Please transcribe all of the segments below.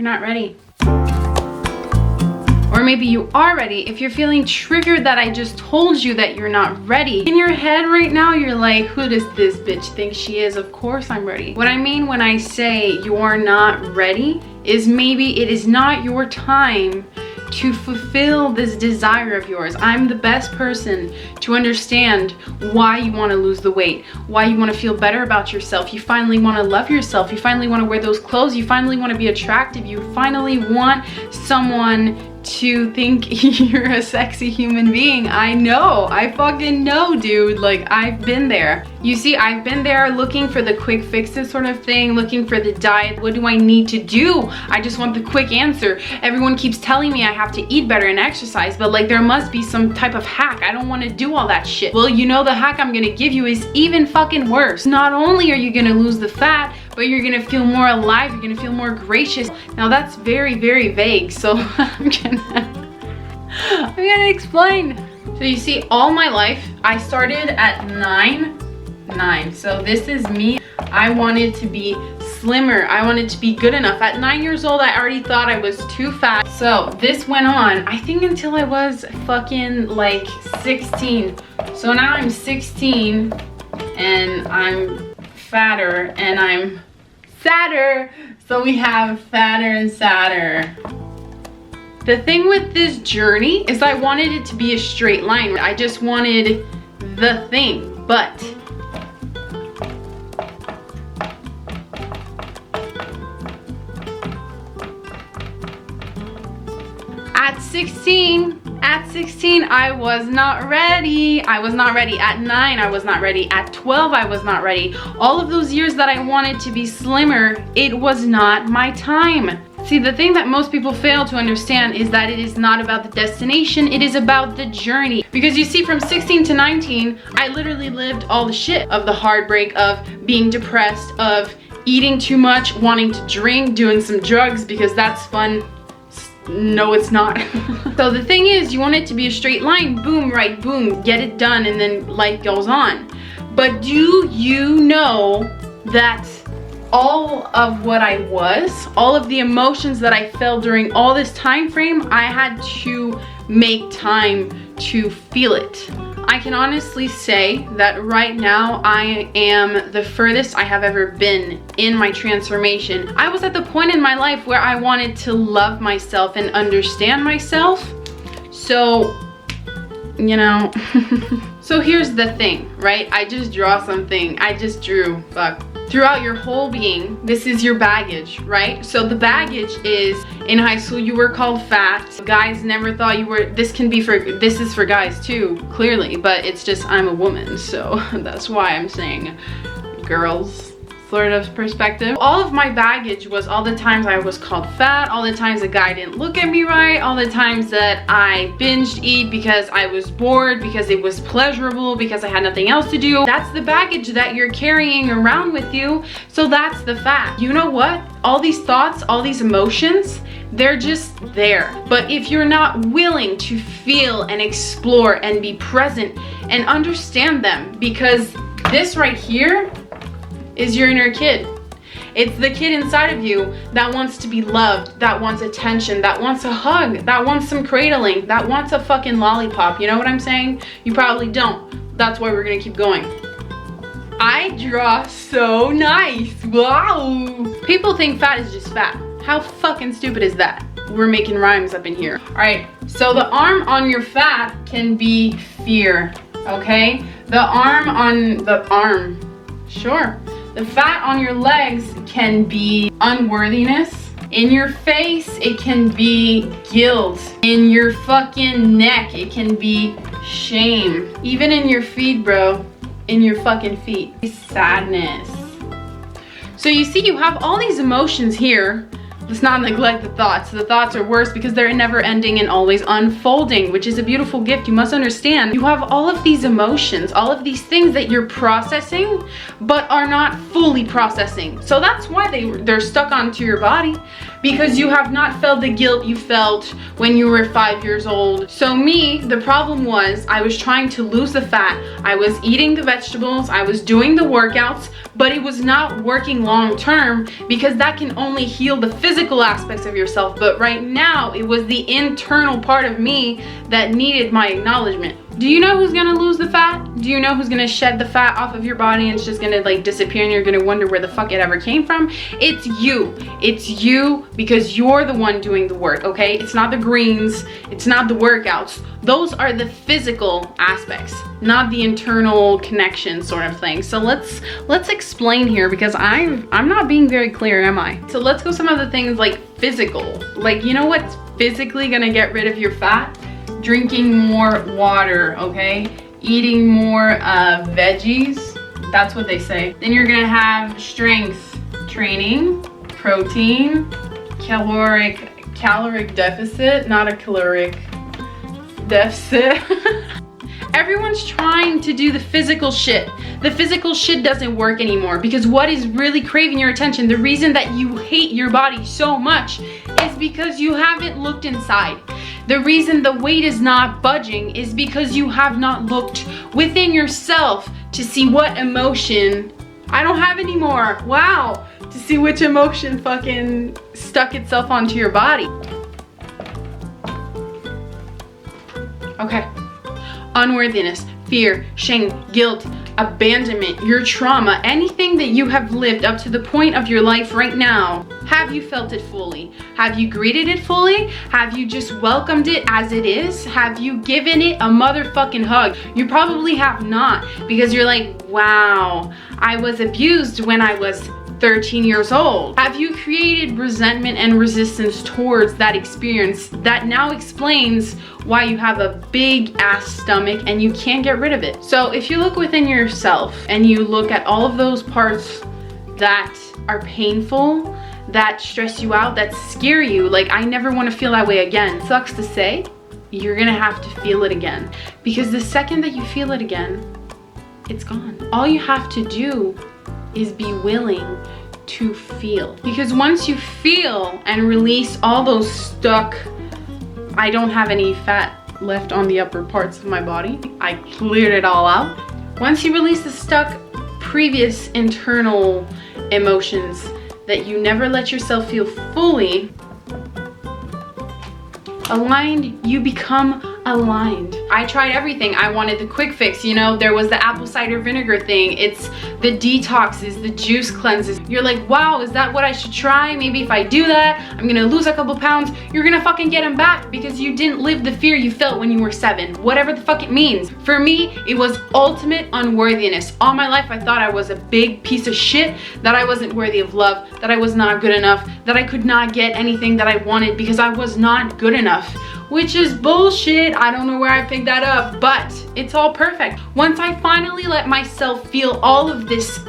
you're not ready. Or maybe you are ready. If you're feeling triggered that I just told you that you're not ready, in your head right now, you're like, who does this bitch think she is? Of course I'm ready. What I mean when I say you're not ready is maybe it is not your time to fulfill this desire of yours. I'm the best person to understand why you want to lose the weight, why you want to feel better about yourself. You finally want to love yourself. You finally want to wear those clothes. You finally want to be attractive. You finally want someone to think you're a sexy human being. I know, I fucking know, dude. Like, I've been there. You see, I've been there looking for the quick fixes sort of thing, looking for the diet. What do I need to do? I just want the quick answer. Everyone keeps telling me I have to eat better and exercise, but like there must be some type of hack. I don't want to do all that shit. Well, you know, the hack I'm gonna give you is even fucking worse. Not only are you gonna lose the fat, but you're gonna feel more alive, you're gonna feel more gracious. Now that's very, very vague, so I'm gonna explain. So you see, all my life, I started at 9. So this is me. I wanted to be slimmer. I wanted to be good enough. At 9 years old, I already thought I was too fat. So this went on, I think until I was fucking like 16. So now I'm 16 and I'm fatter and I'm sadder. So we have fatter and sadder. The thing with this journey is I wanted it to be a straight line. I just wanted the thing, but at 16, I was not ready. I was not ready. At 9, I was not ready. At 12, I was not ready. All of those years that I wanted to be slimmer, it was not my time. See, the thing that most people fail to understand is that it is not about the destination, it is about the journey. Because you see, from 16 to 19, I literally lived all the shit of the heartbreak, of being depressed, of eating too much, wanting to drink, doing some drugs because that's fun. No, it's not. So the thing is, you want it to be a straight line, boom, right, boom, get it done, and then life goes on. But do you know that all of what I was, all of the emotions that I felt during all this time frame, I had to make time to feel it. I can honestly say that right now I am the furthest I have ever been in my transformation. I was at the point in my life where I wanted to love myself and understand myself. So, you know, so here's the thing, right? I just draw something. I just drew, fuck. Throughout your whole being, this is your baggage, right? So the baggage is, in high school you were called fat. Guys never thought you were, this is for guys too, clearly, but it's just I'm a woman, so that's why I'm saying girls sort of perspective. All of my baggage was all the times I was called fat, all the times a guy didn't look at me right, all the times that I binged eat because I was bored, because it was pleasurable, because I had nothing else to do. That's the baggage that you're carrying around with you. So that's the fat. You know what? All these thoughts, all these emotions, they're just there. But if you're not willing to feel and explore and be present and understand them, because this right here is your inner kid. It's the kid inside of you that wants to be loved, that wants attention, that wants a hug, that wants some cradling, that wants a fucking lollipop. You know what I'm saying? You probably don't. That's why we're gonna keep going. I draw so nice. Wow. People think fat is just fat. How fucking stupid is that? We're making rhymes up in here. All right, so the arm on your fat can be fear, okay? The arm, sure. The fat on your legs can be unworthiness. In your face, it can be guilt. In your fucking neck, it can be shame. Even in your feet, bro. In your fucking feet. Sadness. So you see, you have all these emotions here. Let's not neglect the thoughts. The thoughts are worse because they're never ending and always unfolding, which is a beautiful gift. You must understand, you have all of these emotions, all of these things that you're processing, but are not fully processing. So that's why they're stuck onto your body, because you have not felt the guilt you felt when you were 5 years old. So me, the problem was I was trying to lose the fat. I was eating the vegetables, I was doing the workouts, but it was not working long term because that can only heal the physical aspects of yourself. But right now, it was the internal part of me that needed my acknowledgement. Do you know who's gonna lose the fat? Do you know who's gonna shed the fat off of your body and it's just gonna like disappear and you're gonna wonder where the fuck it ever came from? It's you. It's you, because you're the one doing the work, okay? It's not the greens, it's not the workouts. Those are the physical aspects, not the internal connection sort of thing. So let's explain here, because I'm not being very clear, am I? So let's go some of the things like physical. Like, you know what's physically gonna get rid of your fat? Drinking more water, okay? Eating more veggies, that's what they say. Then you're gonna have strength training, protein, caloric deficit, not a caloric deficit. Everyone's trying to do the physical shit. The physical shit doesn't work anymore, because what is really craving your attention, the reason that you hate your body so much is because you haven't looked inside. The reason the weight is not budging is because you have not looked within yourself to see what emotion, I don't have any more, wow, to see which emotion fucking stuck itself onto your body. Okay. Unworthiness, fear, shame, guilt, abandonment, your trauma, anything that you have lived up to the point of your life right now. Have you felt it fully? Have you greeted it fully? Have you just welcomed it as it is? Have you given it a motherfucking hug? You probably have not, because you're like, wow, I was abused when I was 13 years old. Have you created resentment and resistance towards that experience that now explains why you have a big ass stomach and you can't get rid of it? So if you look within yourself and you look at all of those parts that are painful, that stress you out, that scare you, like, I never want to feel that way again. Sucks to say, you're gonna have to feel it again, because the second that you feel it again, it's gone. All you have to do is be willing to feel, because once you feel and release all those stuck, I don't have any fat left on the upper parts of my body, I cleared it all out. Once you release the stuck previous internal emotions that you never let yourself feel fully aligned, you become aligned. I tried everything. I wanted the quick fix, you know, there was the apple cider vinegar thing, it's the detoxes, the juice cleanses. You're like, wow, is that what I should try? Maybe if I do that, I'm gonna lose a couple pounds. You're gonna fucking get them back because you didn't live the fear you felt when you were 7, whatever the fuck it means. For me, it was ultimate unworthiness. All my life, I thought I was a big piece of shit, that I wasn't worthy of love, that I was not good enough, that I could not get anything that I wanted because I was not good enough. Which is bullshit. I don't know where I picked that up, but it's all perfect. Once I finally let myself feel all of this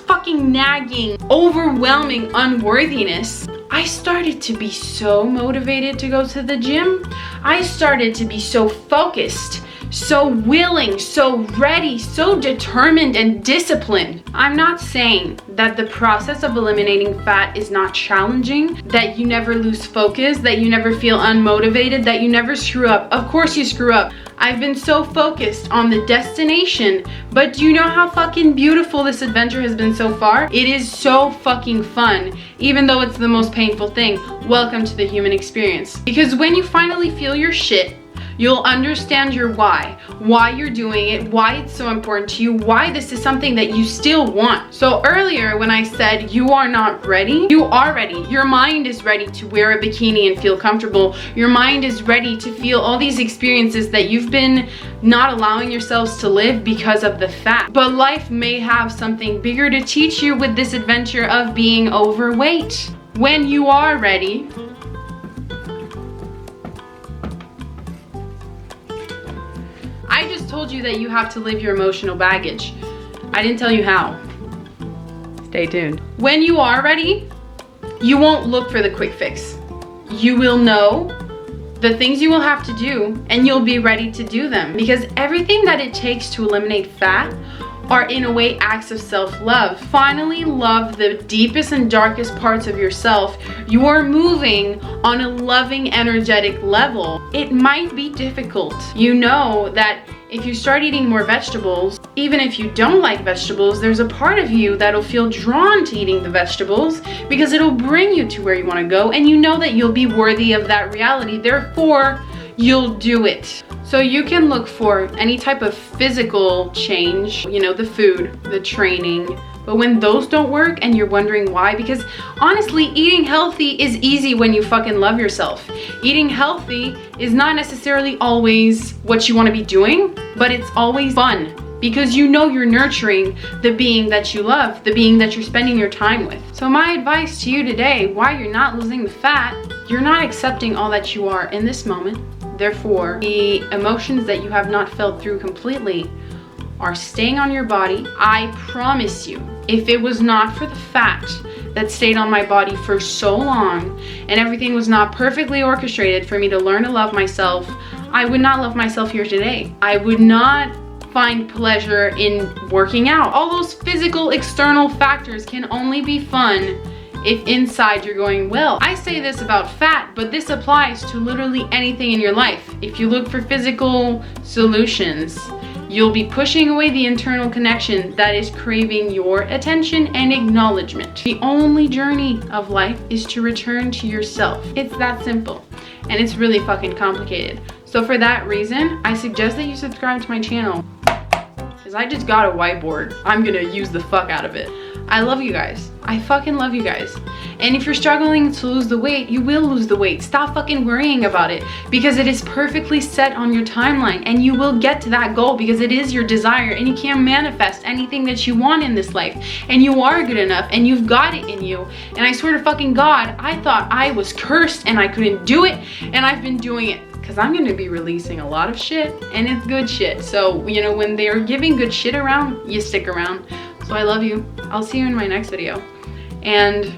fucking nagging, overwhelming unworthiness, I started to be so motivated to go to the gym. I started to be so focused, so willing, so ready, so determined and disciplined. I'm not saying that the process of eliminating fat is not challenging, that you never lose focus, that you never feel unmotivated, that you never screw up. Of course you screw up. I've been so focused on the destination, but do you know how fucking beautiful this adventure has been so far? It is so fucking fun, even though it's the most painful thing. Welcome to the human experience. Because when you finally feel your shit, you'll understand your why you're doing it, why it's so important to you, why this is something that you still want. So earlier when I said you are not ready, you are ready. Your mind is ready to wear a bikini and feel comfortable. Your mind is ready to feel all these experiences that you've been not allowing yourselves to live because of the fat. But life may have something bigger to teach you with this adventure of being overweight. When you are ready, I just told you that you have to live your emotional baggage. I didn't tell you how. Stay tuned. When you are ready, you won't look for the quick fix. You will know the things you will have to do and you'll be ready to do them, because everything that it takes to eliminate fat are in a way acts of self-love. Finally love the deepest and darkest parts of yourself. You are moving on a loving, energetic level. It might be difficult. You know that if you start eating more vegetables, even if you don't like vegetables, there's a part of you that'll feel drawn to eating the vegetables because it'll bring you to where you want to go, and you know that you'll be worthy of that reality. Therefore, you'll do it. So you can look for any type of physical change, you know, the food, the training, but when those don't work and you're wondering why, because honestly, eating healthy is easy when you fucking love yourself. Eating healthy is not necessarily always what you want to be doing, but it's always fun because you know you're nurturing the being that you love, the being that you're spending your time with. So my advice to you today, why you're not losing the fat, you're not accepting all that you are in this moment. Therefore, the emotions that you have not felt through completely are staying on your body. I promise you, if it was not for the fat that stayed on my body for so long and everything was not perfectly orchestrated for me to learn to love myself, I would not love myself here today. I would not find pleasure in working out. All those physical external factors can only be fun if inside you're going, well, I say this about fat, but this applies to literally anything in your life. If you look for physical solutions, you'll be pushing away the internal connection that is craving your attention and acknowledgement. The only journey of life is to return to yourself. It's that simple, and it's really fucking complicated. So for that reason, I suggest that you subscribe to my channel, because I just got a whiteboard. I'm gonna use the fuck out of it. I love you guys. I fucking love you guys. And if you're struggling to lose the weight, you will lose the weight. Stop fucking worrying about it, because it is perfectly set on your timeline and you will get to that goal because it is your desire, and you can manifest anything that you want in this life, and you are good enough and you've got it in you. And I swear to fucking God, I thought I was cursed and I couldn't do it, and I've been doing it. Because I'm going to be releasing a lot of shit, and it's good shit. So, you know, when they're giving good shit around, you stick around. So I love you. I'll see you in my next video. And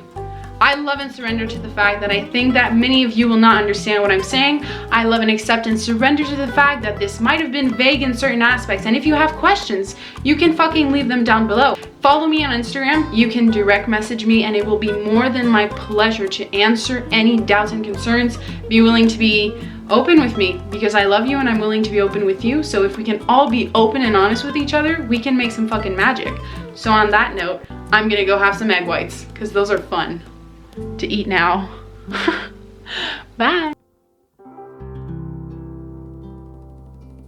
I love and surrender to the fact that I think that many of you will not understand what I'm saying. I love and accept and surrender to the fact that this might have been vague in certain aspects. And if you have questions, you can fucking leave them down below. Follow me on Instagram. You can direct message me, and it will be more than my pleasure to answer any doubts and concerns. Be willing to be open with me, because I love you and I'm willing to be open with you. So if we can all be open and honest with each other, we can make some fucking magic. So on that note, I'm gonna go have some egg whites, because those are fun to eat now. Bye.